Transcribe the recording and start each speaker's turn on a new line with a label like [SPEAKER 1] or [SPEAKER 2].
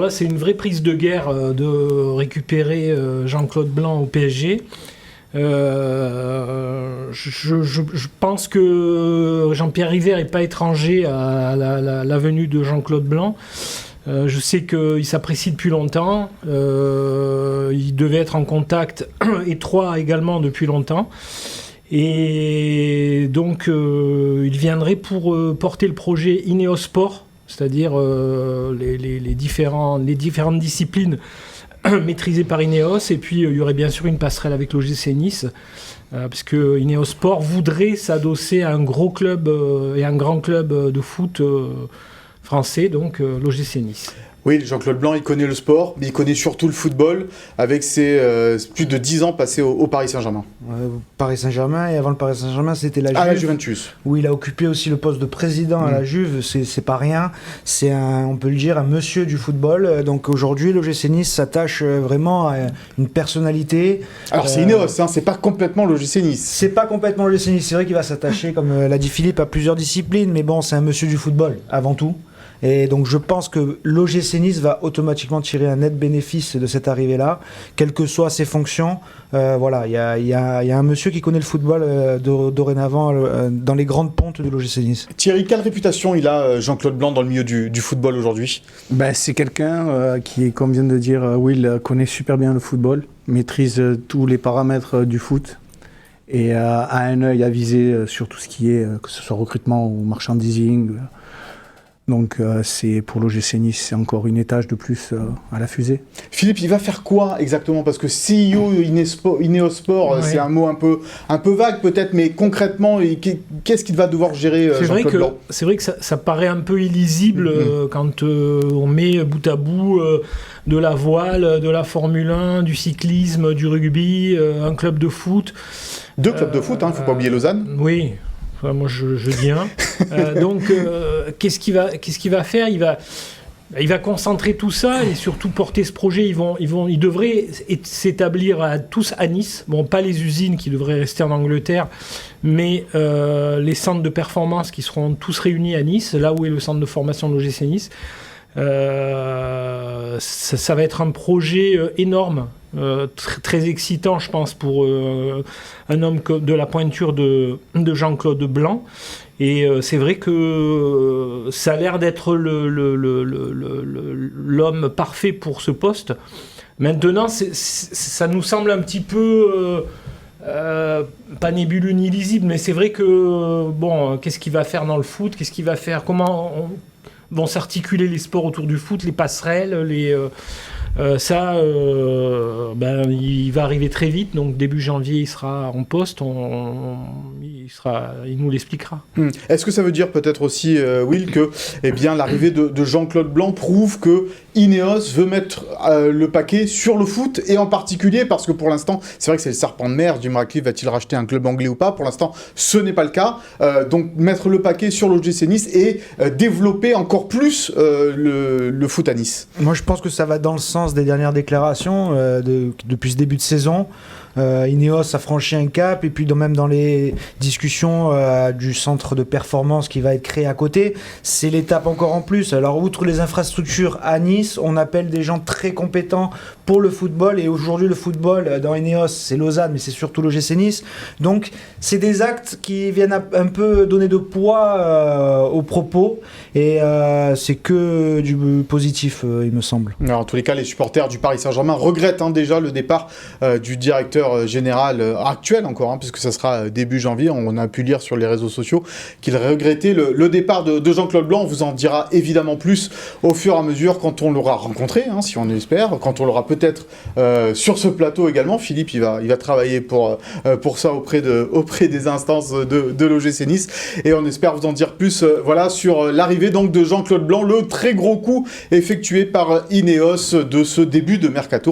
[SPEAKER 1] Là, c'est une vraie prise de guerre de récupérer Jean-Claude Blanc au PSG. Je pense que Jean-Pierre River n'est pas étranger à la venue de Jean-Claude Blanc. Je sais qu'il s'apprécie depuis longtemps. Il devait être en contact étroit également depuis longtemps. Et donc, il viendrait pour porter le projet Ineos Sport, c'est-à-dire les différentes disciplines maîtrisées par Ineos. Et puis, il y aurait bien sûr une passerelle avec l'OGC Nice, parce que Ineos Sport voudrait s'adosser à un gros club et un grand club de foot français, donc l'OGC Nice.
[SPEAKER 2] Oui, Jean-Claude Blanc, il connaît le sport, mais il connaît surtout le football, avec ses plus de 10 ans passés au Paris Saint-Germain.
[SPEAKER 3] Paris Saint-Germain, et avant le Paris Saint-Germain, c'était la Juve.
[SPEAKER 2] La Juventus.
[SPEAKER 3] Où il a occupé aussi le poste de président à la Juve, c'est pas rien. C'est on peut le dire, un monsieur du football. Donc aujourd'hui, l'OGC Nice s'attache vraiment à une personnalité.
[SPEAKER 2] Alors c'est Ineos, hein, c'est pas complètement l'OGC Nice.
[SPEAKER 3] C'est pas complètement l'OGC Nice, c'est vrai qu'il va s'attacher, comme l'a dit Philippe, à plusieurs disciplines, mais bon, c'est un monsieur du football, avant tout. Et donc je pense que l'OGC Nice va automatiquement tirer un net bénéfice de cette arrivée-là, quelles que soient ses fonctions. Voilà, il y a un monsieur qui connaît le football dorénavant dans les grandes pontes de l'OGC Nice.
[SPEAKER 2] Thierry, quelle réputation il a, Jean-Claude Blanc, dans le milieu du football aujourd'hui ?
[SPEAKER 4] C'est quelqu'un qui, comme vient de dire Will, connaît super bien le football, maîtrise tous les paramètres du foot et a un œil avisé sur tout ce qui est, que ce soit recrutement ou merchandising. Donc c'est pour l'OGC Nice, c'est encore une étage de plus à la fusée.
[SPEAKER 2] Philippe, il va faire quoi exactement ? Parce que CEO Ineos Sport, c'est un mot un peu vague peut-être, mais concrètement, qu'est-ce qu'il va devoir gérer, Jean-Claude Blanc ?
[SPEAKER 1] C'est vrai que ça paraît un peu illisible quand on met bout à bout de la voile, de la Formule 1, du cyclisme, du rugby, un club de foot.
[SPEAKER 2] 2 clubs de foot, faut pas oublier Lausanne.
[SPEAKER 1] Oui. Enfin, moi, je dis un. Donc, qu'est-ce qu'il va faire ? Il va concentrer tout ça et surtout porter ce projet. Ils devraient s'établir tous à Nice. Bon, pas les usines qui devraient rester en Angleterre, mais les centres de performance qui seront tous réunis à Nice, là où est le centre de formation de l'OGC Nice. Ça va être un projet énorme, très excitant, je pense, pour un homme de la pointure de Jean-Claude Blanc. Et c'est vrai que ça a l'air d'être l'homme parfait pour ce poste. Maintenant, ça nous semble un petit peu... pas nébuleux ni lisible, mais c'est vrai que, qu'est-ce qu'il va faire dans le foot ? Qu'est-ce qu'il va faire ? Comment vont s'articuler les sports autour du foot, les passerelles, il va arriver très vite, donc début janvier il sera en poste, il nous l'expliquera.
[SPEAKER 2] Est-ce que ça veut dire peut-être aussi, Will, que l'arrivée de Jean-Claude Blanc prouve que Ineos veut mettre le paquet sur le foot, et en particulier parce que pour l'instant, c'est vrai que c'est le serpent de mer, Jim Ratcliffe va-t-il racheter un club anglais ou pas ? Pour l'instant, ce n'est pas le cas. Donc mettre le paquet sur l'OGC Nice et développer encore plus le foot à Nice.
[SPEAKER 3] Moi je pense que ça va dans le sens des dernières déclarations depuis ce début de saison. Ineos a franchi un cap, et puis même dans les discussions du centre de performance qui va être créé à côté, c'est l'étape encore en plus. Alors outre les infrastructures à Nice, on appelle des gens très compétents pour le football, et aujourd'hui le football dans Ineos c'est Lausanne, mais c'est surtout l'OGC Nice. Donc c'est des actes qui viennent un peu donner de poids aux propos, et c'est que du positif, il me semble.
[SPEAKER 2] Alors, en tous les cas, les supporters du Paris Saint-Germain regrettent déjà le départ du directeur général actuel encore, puisque ça sera début janvier. On a pu lire sur les réseaux sociaux qu'il regrettait le départ de Jean-Claude Blanc. On vous en dira évidemment plus au fur et à mesure quand on l'aura rencontré, si on espère, quand on l'aura peut-être sur ce plateau également. Philippe, il va travailler pour ça auprès des instances de l'OGC Nice, et on espère vous en dire plus sur l'arrivée donc de Jean-Claude Blanc, le très gros coup effectué par Ineos de ce début de mercato.